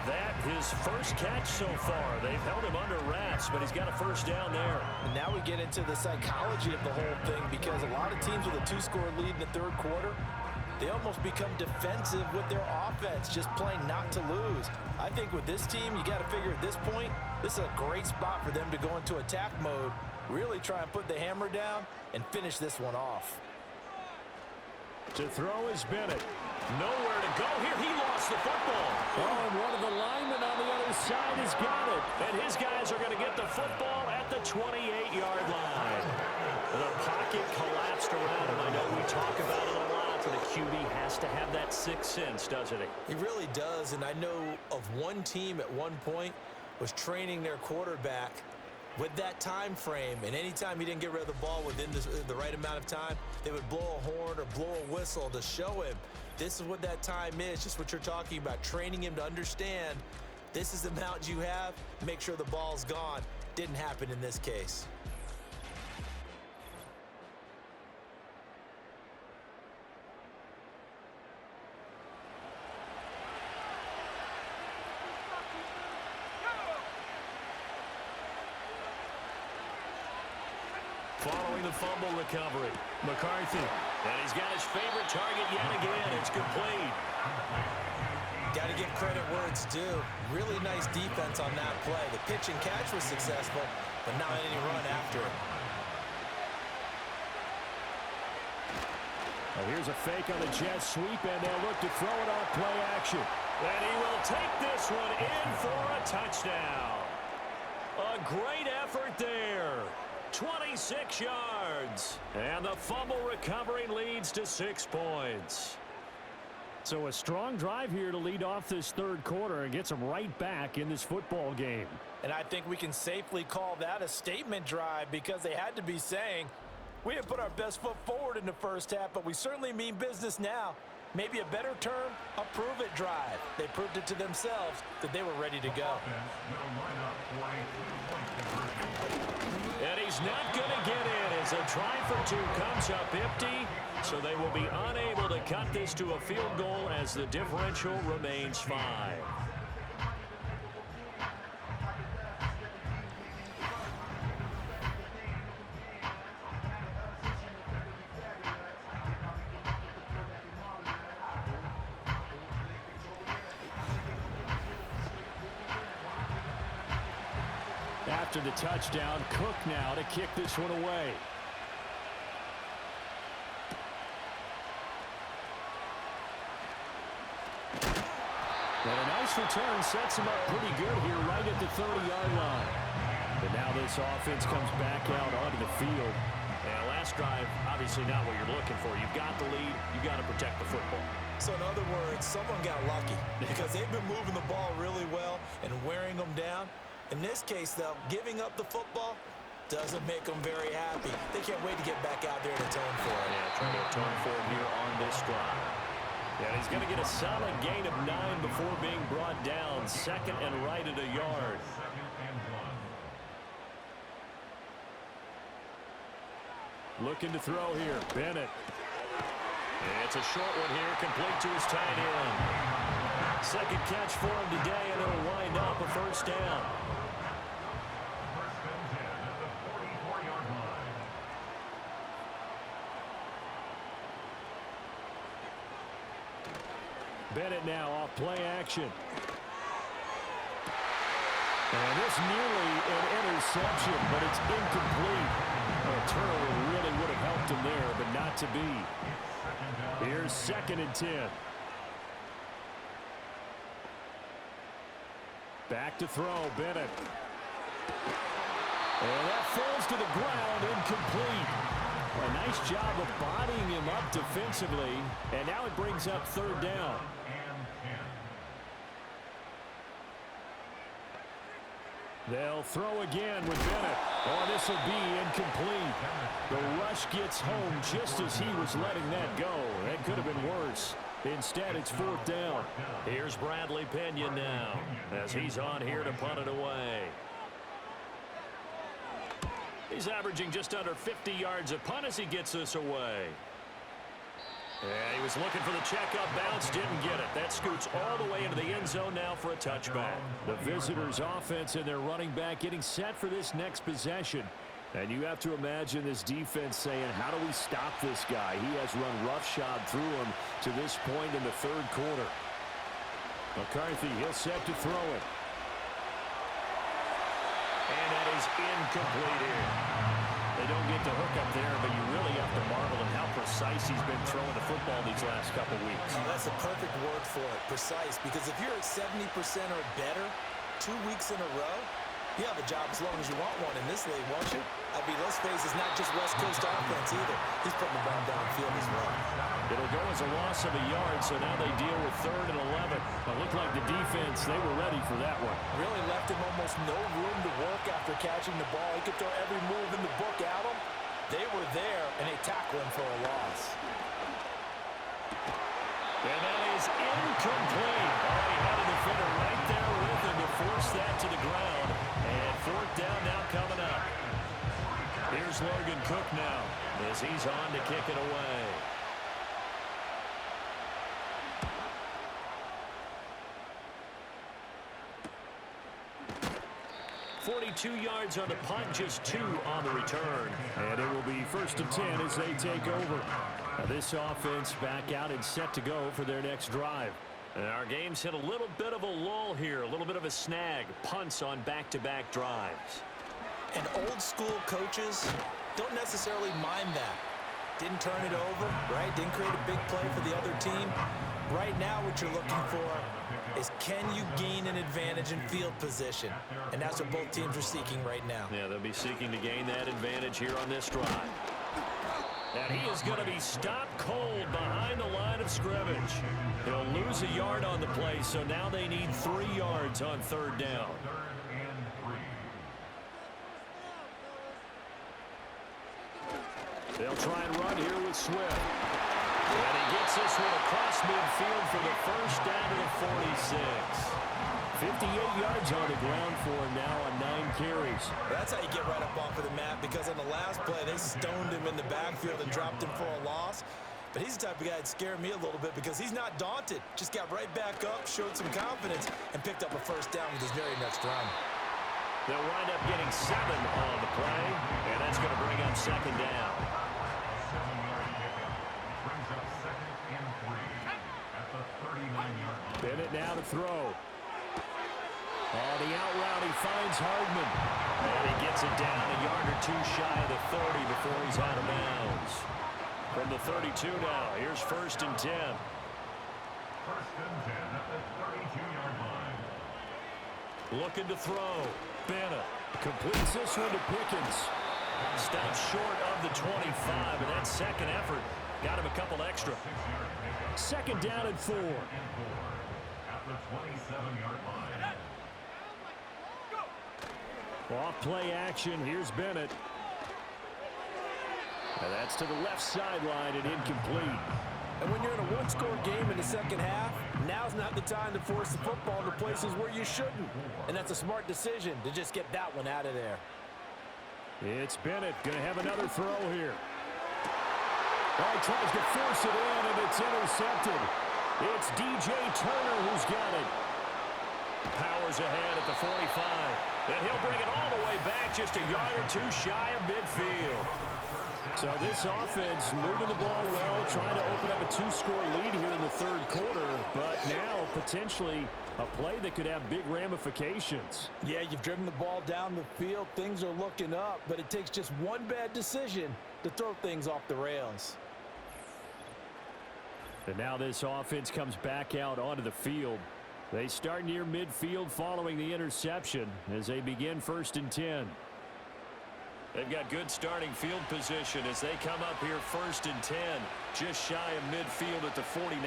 [SPEAKER 2] That his first catch so far. They've held him under wraps, but he's got a first down there.
[SPEAKER 3] And now we get into the psychology of the whole thing because a lot of teams with a 2-score lead in the third quarter, they almost become defensive with their offense, just playing not to lose. I think with this team, you got to figure at this point, this is a great spot for them to go into attack mode, really try and put the hammer down and finish this one off.
[SPEAKER 2] To throw is Bennett. Nowhere to go here. He lost the football. Oh, and one of the linemen on the other side has got it. And his guys are going to get the football at the 28-yard line. The pocket collapsed around him. I know we talk about it a lot, but a QB has to have that sixth sense, doesn't he?
[SPEAKER 3] He really does, and I know of one team at one point was training their quarterback with that time frame, and anytime he didn't get rid of the ball within the right amount of time, they would blow a horn or blow a whistle to show him this is what that time is, just what you're talking about, training him to understand this is the amount you have, make sure the ball's gone. Didn't happen in this case.
[SPEAKER 2] Following the fumble recovery, McCarthy. And he's got his favorite target yet again. It's complete.
[SPEAKER 3] Got to give credit where it's due. Really nice defense on that play. The pitch and catch was successful, but not any run after it.
[SPEAKER 2] Well, here's a fake on the jet sweep, and they'll look to throw it off play action. And he will take this one in for a touchdown. A great effort there. 26 yards. And the fumble recovery leads to 6 points. So a strong drive here to lead off this third quarter and gets them right back in this football game.
[SPEAKER 3] And I think we can safely call that a statement drive because they had to be saying, we didn't put our best foot forward in the first half, but we certainly mean business now. Maybe a better term, a prove-it drive. They proved it to themselves that they were ready to go.
[SPEAKER 2] And he's not going to get in as a try for 2 comes up empty. So they will be unable to cut this to a field goal as the differential remains 5. After the touchdown, Cook now to kick this one away. And a nice return sets him up pretty good here right at the 30-yard line. But now this offense comes back out onto the field. And last drive, obviously not what you're looking for. You've got the lead. You've got to protect the football.
[SPEAKER 3] So in other words, someone got lucky because they've been moving the ball really well and wearing them down. In this case, though, giving up the football doesn't make them very happy. They can't wait to get back out there and atone for it.
[SPEAKER 2] Yeah, trying to atone for it here on this drive. And he's going to get a solid gain of 9 before being brought down. Second and right at a yard. Looking to throw here. Bennett. And it's a short one here, complete to his tight end. Second catch for him today, and it'll wind up a first down. Bennett now off play action. And this nearly an interception, but it's incomplete. A turnover really would have helped him there, but not to be. Here's 2nd and 10. Back to throw, Bennett. And that falls to the ground, incomplete. A nice job of bodying him up defensively, and now it brings up 3rd down. They'll throw again with Bennett. Oh, this will be incomplete. The rush gets home just as he was letting that go. That could have been worse. Instead, it's 4th down. Here's Bradley Pinion now as he's on here to punt it away. He's averaging just under 50 yards a punt as he gets this away. Yeah, he was looking for the check-up bounce, didn't get it. That scoots all the way into the end zone now for a touchback. The visitors' offense and their running back getting set for this next possession. And you have to imagine this defense saying, how do we stop this guy? He has run roughshod through him to this point in the 3rd quarter. McCarthy, he'll set to throw it. And that is incomplete here. They don't get the hook up there, but you really have to marvel at how precise he's been throwing the football these last couple weeks.
[SPEAKER 3] That's a perfect word for it, precise, because if you're at 70% or better 2 weeks in a row, you have a job as long as you want one in this league, won't you? I mean, let's face it's not just West Coast offense either. He's putting the ball downfield as well.
[SPEAKER 2] It'll go as a loss of a yard, so now they deal with 3rd and 11. It looked like the defense, they were ready for that one.
[SPEAKER 3] Really left him almost no room to work after catching the ball. He could throw every move in the book at him. They were there, and they tackle him for a loss.
[SPEAKER 2] And that is incomplete. Oh, he had a defender right there with him to force that to the ground. And 4th down now coming up. Here's Logan Cook now as he's on to kick it away. .42 yards on the punt, just 2 on the return. And it will be 1st and 10 as they take over. Now this offense back out and set to go for their next drive. And our game's hit a little bit of a lull here, a little bit of a snag. Punts on back-to-back drives.
[SPEAKER 3] And old school coaches don't necessarily mind that. Didn't turn it over, right? Didn't create a big play for the other team. Right now what you're looking for is can you gain an advantage in field position? And that's what both teams are seeking right now.
[SPEAKER 2] Yeah, they'll be seeking to gain that advantage here on this drive. And he is going to be stopped cold behind the line of scrimmage. He'll lose a yard on the play, so now they need 3 yards on 3rd down. They'll try and run here with Swift. And he gets this one across midfield for the first down to the 46. 58 yards on the ground for him now on 9 carries.
[SPEAKER 3] That's how you get right up off of the mat, because on the last play, they stoned him in the backfield and dropped him for a loss. but he's the type of guy that scared me a little bit because he's not daunted. Just got right back up, showed some confidence, and picked up a first down with his very next run.
[SPEAKER 2] They'll wind up getting 7 on the play, and that's going to bring up second down.
[SPEAKER 5] 7-yard pickup brings up 2nd and 3 at the 39-yard line.
[SPEAKER 2] Bennett now to throw. Oh, the out route, he finds Hardman. And he gets it down a yard or two shy of the 30 before he's out of bounds. From the 32 now, here's 1st and 10.
[SPEAKER 5] 1st and 10 at the 32-yard line.
[SPEAKER 2] Looking to throw. Bennett completes this one to Pickens. Stopped short of the 25, and that second effort got him a couple extra. 2nd down and 4.
[SPEAKER 5] At the 27-yard line.
[SPEAKER 2] Off play action. Here's Bennett. And that's to the left sideline and incomplete.
[SPEAKER 3] And when you're in a one-score game in the second half, now's not the time to force the football to places where you shouldn't. And that's a smart decision to just get that one out of there.
[SPEAKER 2] It's Bennett going to have another throw here. Oh, he tries to force it in, and it's intercepted. It's DJ Turner who's got it. Powers ahead at the 45. And he'll bring it all the way back just a yard or two shy of midfield. So this offense moving the ball well, trying to open up a 2-score lead here in the 3rd quarter, but now potentially a play that could have big ramifications.
[SPEAKER 3] Yeah, you've driven the ball down the field. Things are looking up, but it takes just one bad decision to throw things off the rails.
[SPEAKER 2] And now this offense comes back out onto the field. They start near midfield following the interception as they begin 1st and 10. They've got good starting field position as they come up here 1st and 10, just shy of midfield at the 49.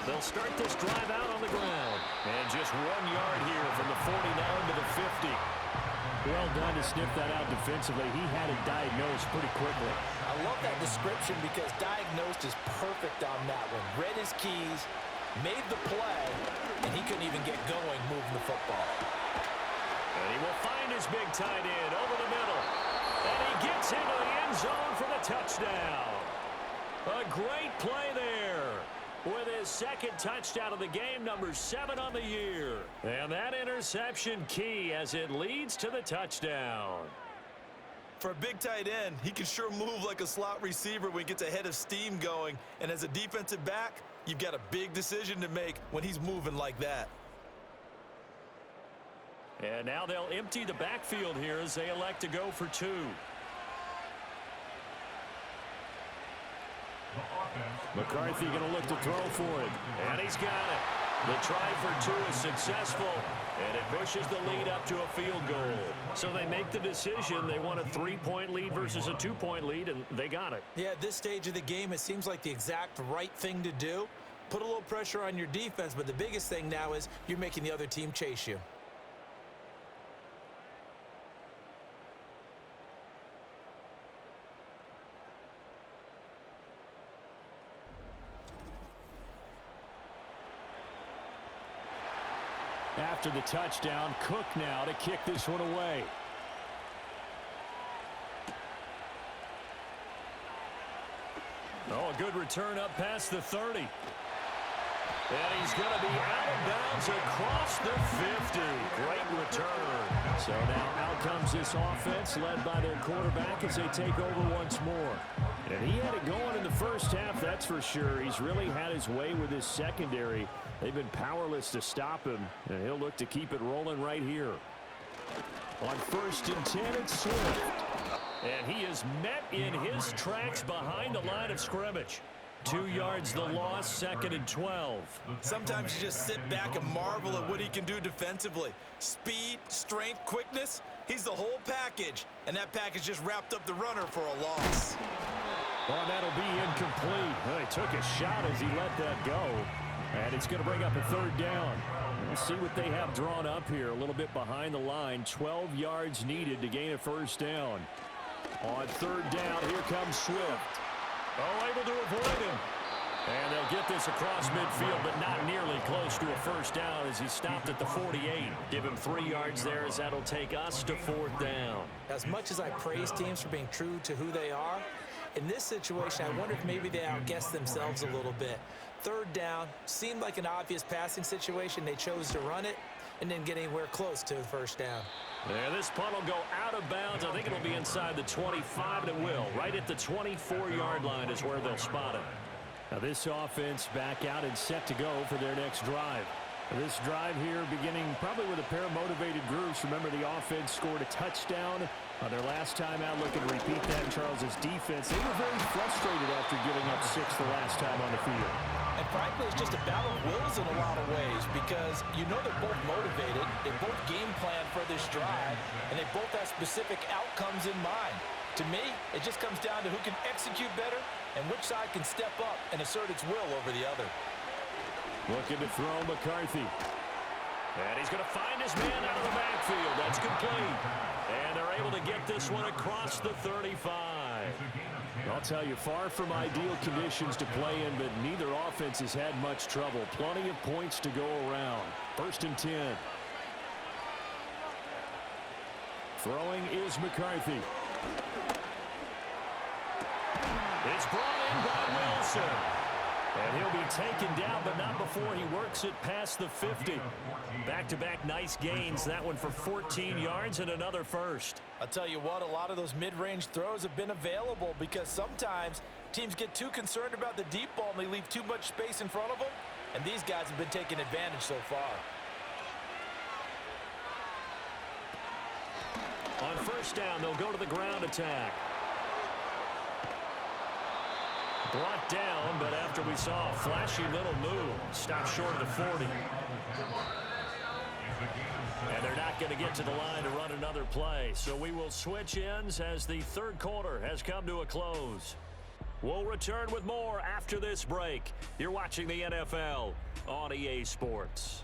[SPEAKER 2] They'll start this drive out on the ground. And just 1 yard here from the 49 to the 50. Well done to sniff that out defensively. He had it diagnosed pretty quickly.
[SPEAKER 3] I love that description because diagnosed is perfect on that one. Read his keys, made the play, and he couldn't even get going moving the football.
[SPEAKER 2] And he will find his big tight end over the middle. And he gets into the end zone for the touchdown. A great play there with his 2nd touchdown of the game, number 7 on the year. And that interception key as it leads to the touchdown.
[SPEAKER 3] For a big tight end, he can sure move like a slot receiver when he gets a head of steam going. And as a defensive back, you've got a big decision to make when he's moving like that.
[SPEAKER 2] And now they'll empty the backfield here as they elect to go for 2. McCarthy going to look to throw for it. And he's got it. The try for 2 is successful. And it pushes the lead up to a field goal. So they make the decision. They want a 3-point lead versus a 2-point lead, and they got it.
[SPEAKER 3] Yeah, at this stage of the game, it seems like the exact right thing to do. Put a little pressure on your defense, but the biggest thing now is you're making the other team chase you.
[SPEAKER 2] After the touchdown, Cook now to kick this one away. Oh, a good return up past the 30. And he's going to be out of bounds across the 50. Great return. So now out comes this offense led by their quarterback as they take over once more. And he had it going in the first half, that's for sure. He's really had his way with his secondary. They've been powerless to stop him, and he'll look to keep it rolling right here. On 1st and 10, it's Swift. And he is met in his tracks behind the line of scrimmage. 2 yards the loss, 2nd and 12.
[SPEAKER 3] Sometimes you just sit back and marvel at what he can do defensively. Speed, strength, quickness, he's the whole package. And that package just wrapped up the runner for a loss.
[SPEAKER 2] Well, that'll be incomplete. Well, he took a shot as he let that go. And it's going to bring up a 3rd down. We'll see what they have drawn up here. A little bit behind the line. 12 yards needed to gain a 1st down. On 3rd down, here comes Swift. Oh, able to avoid him. And they'll get this across midfield, but not nearly close to a 1st down as he stopped at the 48. Give him 3 yards there as that'll take us to 4th down.
[SPEAKER 3] As much as I praise teams for being true to who they are, In this situation, I wonder if maybe they outguessed themselves a little bit. Third down, seemed like an obvious passing situation. They chose to run it and didn't get anywhere close to the first down.
[SPEAKER 2] Yeah, this punt will go out of bounds. I think it'll be inside the 25, and it will. Right at the 24-yard line is where they'll spot it.
[SPEAKER 7] Now this offense back out and set to go for their next drive. This drive here beginning probably with a pair of motivated groups. Remember, the offense scored a touchdown on their last time out. Looking to repeat that in Charles's defense. They were very frustrated after giving up 6 the last time on the field.
[SPEAKER 3] And frankly, it's just a battle of wills in a lot of ways because you know they're both motivated. They both game plan for this drive, and they both have specific outcomes in mind. To me, it just comes down to who can execute better and which side can step up and assert its will over the other.
[SPEAKER 2] Looking to throw McCarthy. And he's going to find his man out of the backfield. That's complete. And they're able to get this one across the 35.
[SPEAKER 7] I'll tell you, far from ideal conditions to play in, but neither offense has had much trouble. Plenty of points to go around. 1st and 10. Throwing is McCarthy.
[SPEAKER 2] It's brought in by Wilson. And he'll be taken down, but not before he works it past the 50. Back-to-back nice gains. That one for 14 yards and another first.
[SPEAKER 3] I'll tell you what, a lot of those mid-range throws have been available because sometimes teams get too concerned about the deep ball and they leave too much space in front of them. And these guys have been taking advantage so far.
[SPEAKER 2] On 1st down, they'll go to the ground attack. Brought down, but after we saw a flashy little move, stopped short of the 40. And they're not going to get to the line to run another play. So we will switch ends as the 3rd quarter has come to a close. We'll return with more after this break. You're watching the NFL on EA Sports.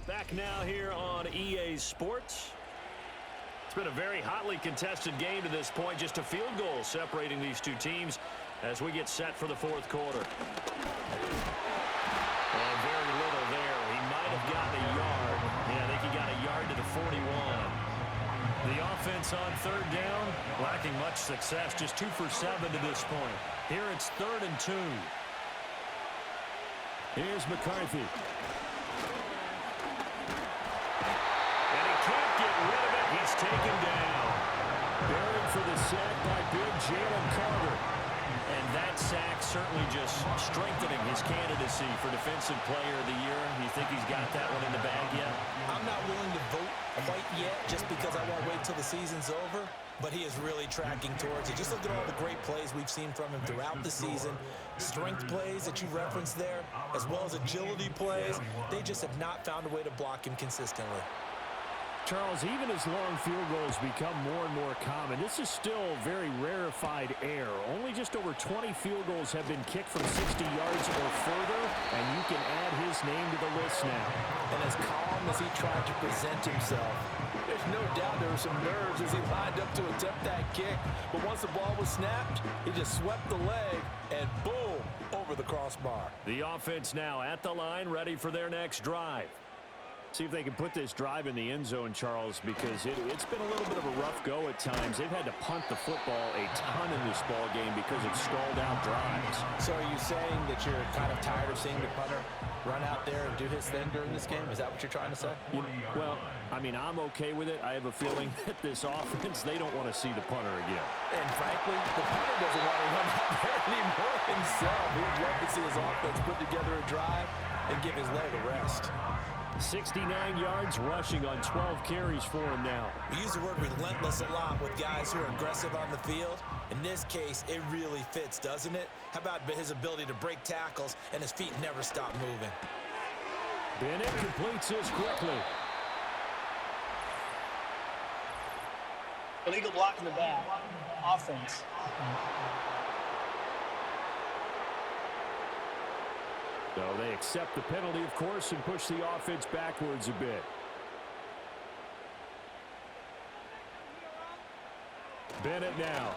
[SPEAKER 2] Back now here on EA Sports. It's been a very hotly contested game to this point. Just a field goal separating these two teams as we get set for the 4th quarter. And very little there. He might have gotten a yard. Yeah, I think he got a yard to the 41. The offense on 3rd down, lacking much success. Just 2 for 7 to this point. Here it's 3rd and 2.
[SPEAKER 7] Here's McCarthy.
[SPEAKER 2] And he can't get rid of it. He's taken down.
[SPEAKER 7] Buried for the sack by big Jalen Carter.
[SPEAKER 2] And that sack certainly just strengthening his candidacy for Defensive Player of the Year. You think he's got that one in the bag yet?
[SPEAKER 3] I'm not willing to vote quite yet just because I won't wait till the season's over, but he is really tracking towards it. Just look at all the great plays we've seen from him throughout the season. Strength plays that you referenced there, as well as agility plays. They just have not found a way to block him consistently.
[SPEAKER 7] Charles, even as long field goals become more and more common, this is still very rarefied air. Only just over 20 field goals have been kicked from 60 yards or further, and you can add his name to the list now.
[SPEAKER 3] And as calm as he tried to present himself, there's no doubt there were some nerves as he lined up to attempt that kick. But once the ball was snapped, he just swept the leg, and boom, over the crossbar.
[SPEAKER 2] The offense now at the line, ready for their next drive.
[SPEAKER 7] See if they can put this drive in the end zone, Charles, because it's been a little bit of a rough go at times. They've had to punt the football a ton in this ball game because of stalled out drives.
[SPEAKER 3] So are you saying that you're kind of tired of seeing the punter run out there and do his thing during this game? Is that what you're trying to say?
[SPEAKER 7] Well, I mean, I'm okay with it. I have a feeling that this offense, they don't want to see the punter again.
[SPEAKER 3] And frankly, the punter doesn't want to run out there anymore himself. He'd love to see his offense put together a drive and give his leg a rest.
[SPEAKER 7] 69 yards rushing on 12 carries for him now.
[SPEAKER 3] We use the word relentless a lot with guys who are aggressive on the field. In this case, it really fits, doesn't it? How about his ability to break tackles and his feet never stop moving?
[SPEAKER 7] Bennett completes this quickly.
[SPEAKER 4] Illegal block in the back. Offense.
[SPEAKER 7] So they accept the penalty, of course, and push the offense backwards a bit. Bennett now.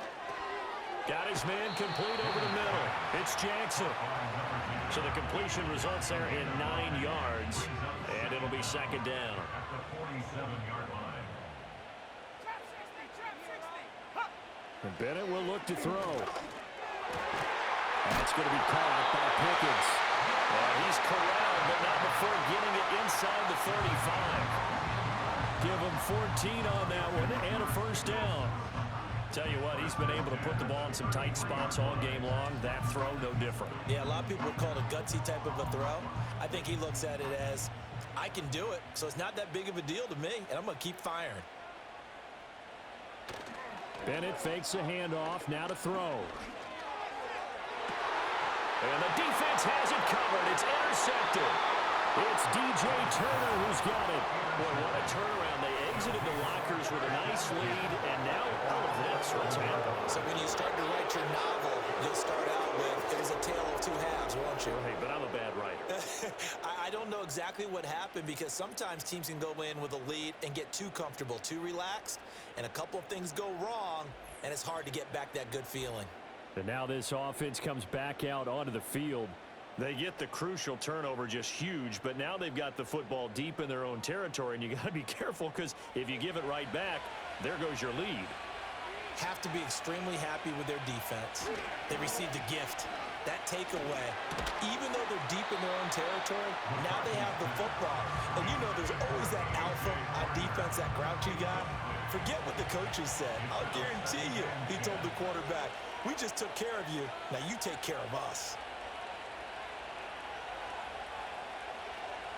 [SPEAKER 2] Got his man complete over the middle. It's Jackson. So the completion results there in 9 yards, and it'll be 2nd down.
[SPEAKER 5] At the 47-yard line.
[SPEAKER 7] And Bennett will look to throw. That's going to be caught by Pickens.
[SPEAKER 2] He's corralled, but not before getting it inside the 35.
[SPEAKER 7] Give him 14 on that one and a first down.
[SPEAKER 2] Tell you what, he's been able to put the ball in some tight spots all game long. That throw, no different.
[SPEAKER 3] Yeah, a lot of people would call it a gutsy type of a throw. I think he looks at it as, I can do it, so it's not that big of a deal to me, and I'm going to keep firing.
[SPEAKER 7] Bennett fakes a handoff, now to throw.
[SPEAKER 2] And the defense has it covered. It's intercepted.
[SPEAKER 7] It's DJ Turner who's got it.
[SPEAKER 2] Boy, what a turnaround. They exited the lockers with a nice lead, and now all of this, what's happening?
[SPEAKER 3] So when you start to write your novel, you'll start out with, it was a tale of two halves, won't you?
[SPEAKER 2] Hey, but I'm a bad writer.
[SPEAKER 3] I don't know exactly what happened because sometimes teams can go in with a lead and get too comfortable, too relaxed, and a couple of things go wrong, and it's hard to get back that good feeling.
[SPEAKER 7] And now this offense comes back out onto the field.
[SPEAKER 2] They get the crucial turnover just huge, but now they've got the football deep in their own territory, and you got to be careful because if you give it right back, there goes your lead.
[SPEAKER 3] Have to be extremely happy with their defense. They received a gift. That takeaway, even though they're deep in their own territory, now they have the football. And you know there's always that alpha on defense, that grouchy guy. Forget what the coaches said. I'll guarantee you, he told the quarterback, we just took care of you. Now you take care of us.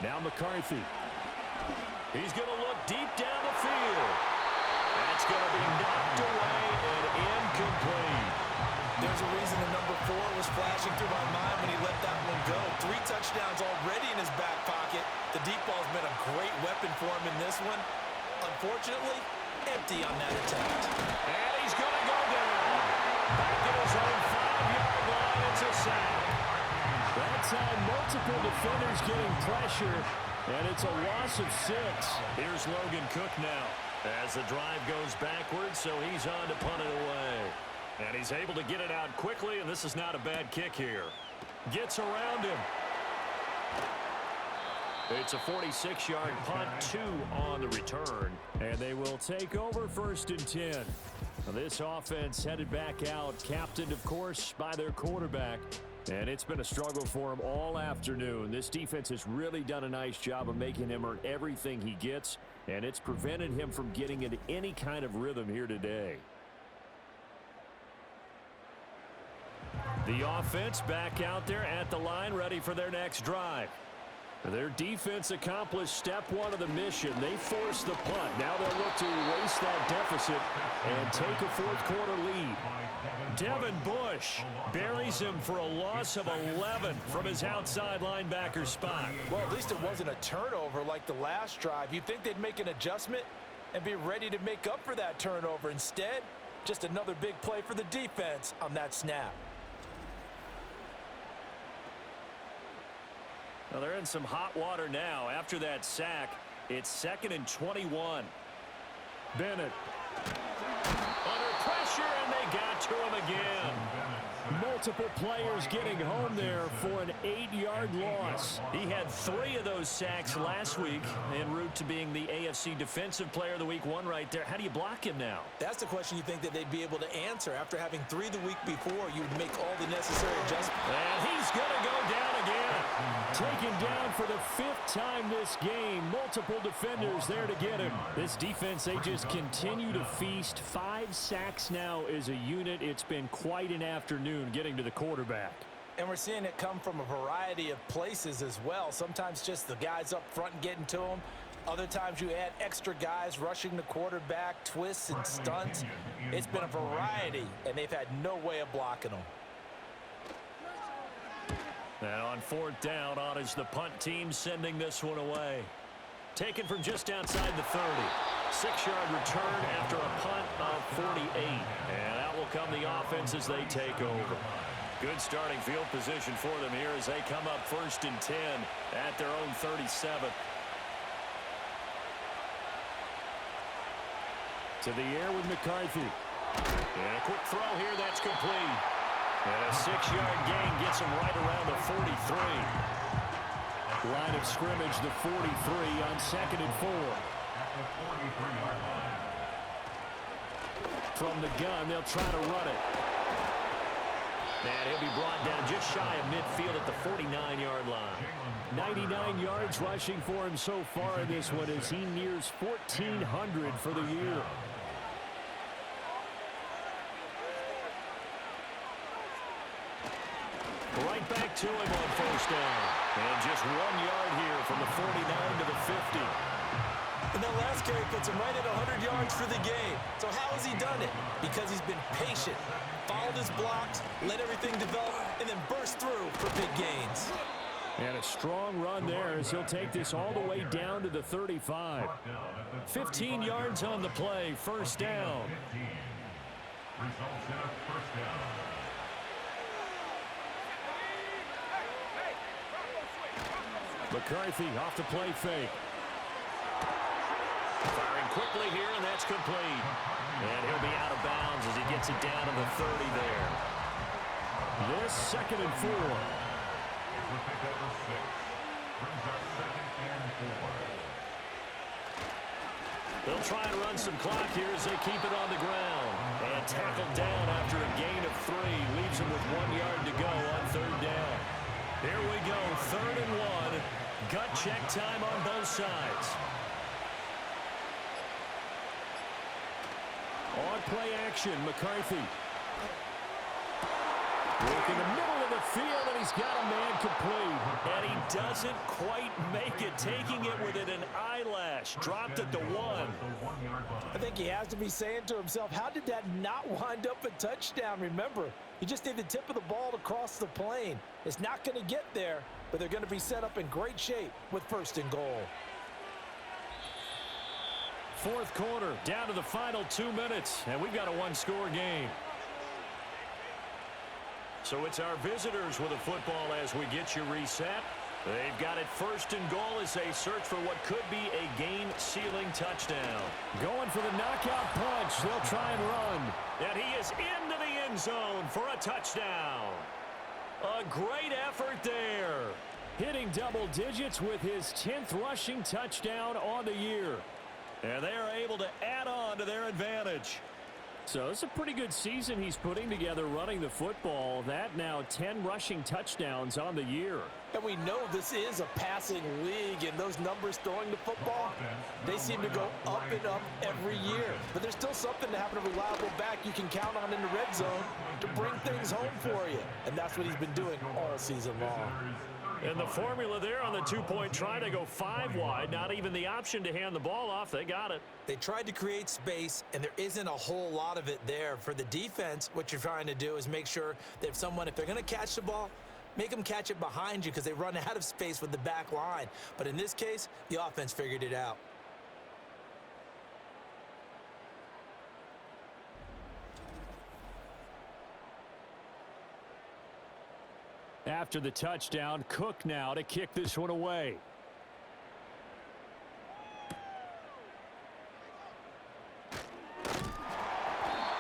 [SPEAKER 7] Now McCarthy.
[SPEAKER 2] He's going to look deep down the field. That's going to be knocked away and incomplete.
[SPEAKER 3] There's a reason the number 4 was flashing through my mind when he let that one go. 3 touchdowns already in his back pocket. The deep ball's been a great weapon for him in this one. Unfortunately, empty on that attempt.
[SPEAKER 2] And he's going to go down. Back to his own 5-yard line. It's a sack.
[SPEAKER 7] That time, multiple defenders getting pressure, and it's a loss of 6.
[SPEAKER 2] Here's Logan Cook now as the drive goes backwards, so he's on to punt it away. And he's able to get it out quickly, and this is not a bad kick here. Gets around him. It's a 46-yard punt, 2 on the return.
[SPEAKER 7] And they will take over 1st and 10. Now, this offense headed back out, captained, of course, by their quarterback. And it's been a struggle for him all afternoon. This defense has really done a nice job of making him earn everything he gets, and it's prevented him from getting into any kind of rhythm here today. The offense back out there at the line, ready for their next drive. Their defense accomplished step 1 of the mission. They forced the punt. Now they'll look to erase that deficit and take a 4th-quarter lead. Devin Bush buries him for a loss of 11 from his outside linebacker spot.
[SPEAKER 3] Well, at least it wasn't a turnover like the last drive. You'd think they'd make an adjustment and be ready to make up for that turnover. Instead, just another big play for the defense on that snap.
[SPEAKER 2] Well, they're in some hot water now. After that sack, it's 2nd and 21.
[SPEAKER 7] Bennett.
[SPEAKER 2] Under pressure, and they got to him again.
[SPEAKER 7] Multiple players getting home there for an 8-yard loss.
[SPEAKER 2] He had 3 of those sacks last week en route to being the AFC Defensive Player of the Week 1 right there. How do you block him now?
[SPEAKER 3] That's the question you think that they'd be able to answer. After having 3 the week before, you'd make all the necessary adjustments.
[SPEAKER 2] And he's going to go down again.
[SPEAKER 7] Taken down for the 5th time this game. Multiple defenders there to get him. This defense, they just continue to feast. 5 sacks now as a unit. It's been quite an afternoon getting to the quarterback.
[SPEAKER 3] And we're seeing it come from a variety of places as well. Sometimes just the guys up front and getting to him. Other times you add extra guys rushing the quarterback, twists and stunts. It's been a variety, and they've had no way of blocking them.
[SPEAKER 2] And on 4th down, on is the punt team sending this one away. Taken from just outside the 30. 6-yard return after a punt of 48. And out will come the offense as they take over. Good starting field position for them here as they come up 1st and 10 at their own 37.
[SPEAKER 7] To the air with McCarthy.
[SPEAKER 2] And a quick throw here, that's complete. And a 6-yard gain gets him right around the 43.
[SPEAKER 7] Line of scrimmage, the 43 on 2nd and 4. From the gun, they'll try to run it.
[SPEAKER 2] And he'll be brought down just shy of midfield at the 49-yard line.
[SPEAKER 7] 99 yards rushing for him so far in this one as he nears 1,400 for the year.
[SPEAKER 2] Right back to him on first down. And just 1 yard here from the 49 to the 50.
[SPEAKER 3] And that last carry puts him right at 100 yards for the game. So how has he done it? Because he's been patient, followed his blocks, let everything develop, and then burst through for big gains.
[SPEAKER 7] And a strong run there as he'll take this all the way down to the 35. 15 yards on the play, first down.
[SPEAKER 5] Results in a first down.
[SPEAKER 7] McCarthy off the play fake.
[SPEAKER 2] Firing quickly here, and that's complete. And he'll be out of bounds as he gets it down to the 30 there.
[SPEAKER 7] This 2nd and 4.
[SPEAKER 5] We'll pick up the 6. Brings up 2nd and 4.
[SPEAKER 2] They'll try and run some clock here as they keep it on the ground. And tackled down after a gain of 3. Leaves him with 1 yard to go on third down. Here we go, 3rd and 1. Gut check time on both sides.
[SPEAKER 7] On play action, McCarthy. Look in the middle of the field, and he's got a man complete.
[SPEAKER 2] And he doesn't quite make it, taking it within an eyelash. Dropped at the 1.
[SPEAKER 3] I think he has to be saying to himself, how did that not wind up a touchdown? Remember, he just need the tip of the ball to cross the plane. It's not going to get there, but they're going to be set up in great shape with 1st and goal.
[SPEAKER 7] 4th quarter, down to the final 2 minutes, and we've got a one-score game.
[SPEAKER 2] So it's our visitors with a football as we get you reset. They've got it 1st and goal as they search for what could be a game-sealing touchdown.
[SPEAKER 7] Going for the knockout punch. They'll try and run.
[SPEAKER 2] And he is into the end zone for a touchdown. A great effort there.
[SPEAKER 7] Hitting double digits with his 10th rushing touchdown on the year.
[SPEAKER 2] And they are able to add on to their advantage.
[SPEAKER 7] So it's a pretty good season he's putting together running the football. That now 10 rushing touchdowns on the year.
[SPEAKER 3] And we know this is a passing league, and those numbers throwing the football, they seem to go up and up every year. But there's still something to having a reliable back you can count on in the red zone to bring things home for you. And that's what he's been doing all season long.
[SPEAKER 2] And the formula there on the 2-point try to go 5 wide. Not even the option to hand the ball off. They got it.
[SPEAKER 3] They tried to create space, and there isn't a whole lot of it there. For the defense, what you're trying to do is make sure that if they're going to catch the ball, make them catch it behind you because they run out of space with the back line. But in this case, the offense figured it out.
[SPEAKER 7] After the touchdown, Cook now to kick this one away.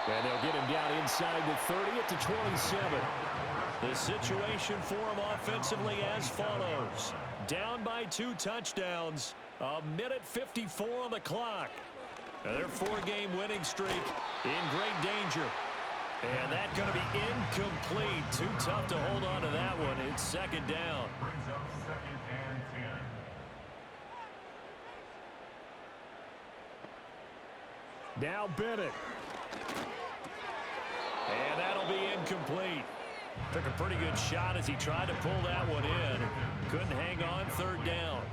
[SPEAKER 7] And they'll get him down inside the 30 at the 27.
[SPEAKER 2] The situation for him offensively as follows. Down by 2 touchdowns. 1:54 on the clock. Their 4-game winning streak in great danger. And that's going to be incomplete. Too tough to hold on to that one. It's 2nd down.
[SPEAKER 5] Brings up 2nd and 10.
[SPEAKER 7] Now Bennett.
[SPEAKER 2] And that'll be incomplete. Took a pretty good shot as he tried to pull that one in. Couldn't hang on 3rd down.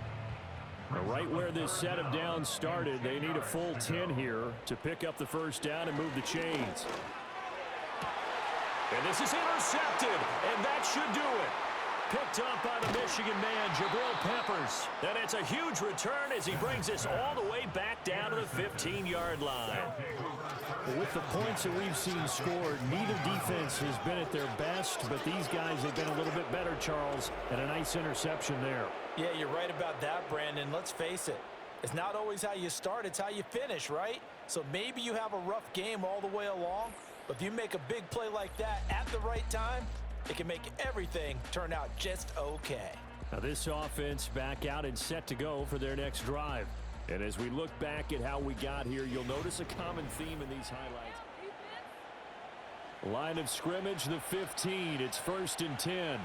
[SPEAKER 7] Right where this set of downs started, they need a full 10 here to pick up the 1st down and move the chains.
[SPEAKER 2] And this is intercepted, and that should do it. Picked up by the Michigan man, Jabril Peppers. And it's a huge return as he brings us all the way back down to the 15-yard line.
[SPEAKER 7] With the points that we've seen scored, neither defense has been at their best, but these guys have been a little bit better, Charles, and a nice interception there.
[SPEAKER 3] Yeah, you're right about that, Brandon. Let's face it. It's not always how you start, it's how you finish, right? So maybe you have a rough game all the way along, but if you make a big play like that at the right time, it can make everything turn out just okay.
[SPEAKER 7] Now this offense back out and set to go for their next drive. And as we look back at how we got here, you'll notice a common theme in these highlights. Line of scrimmage, the 15. It's 1st and 10.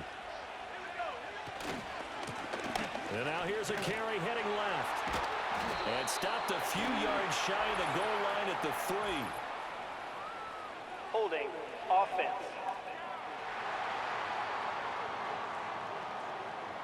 [SPEAKER 7] And now here's a carry heading left. And stopped a few yards shy of the goal line at the 3.
[SPEAKER 4] Holding offense.